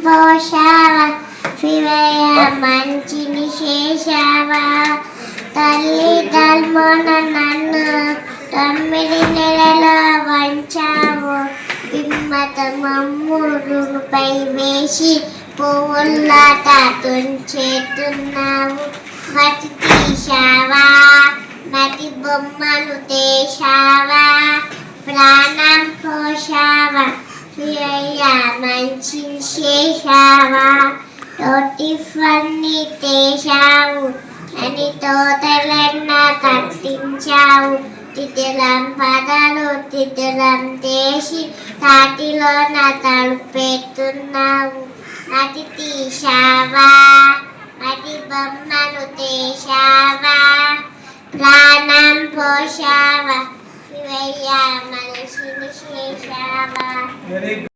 పోషావా శివయ్య మంచిని చేశావా తల్లి తల్మోన నన్ను 9 నెలల వంచావు పిమ్మత మమ్మురుపై వేసి పువ్వుల్లాట తుంచేతున్నావు మతి తీశావా మతి బొమ్మలు దేశావా ప్రాణం పోషావా శివయ్య మంచి చేశావా తోటి ఫన్ని తేశావు అని తోటలెన్న కట్టించావు తిథులం పదాలు తిథులం దేశి తాటిలో నా తలుపెడుతున్నావు మతి తీశావా మతి బొమ్మలు దేశావా ప్రాణం పోషావా శివయ్య మనిషిని చేశావా.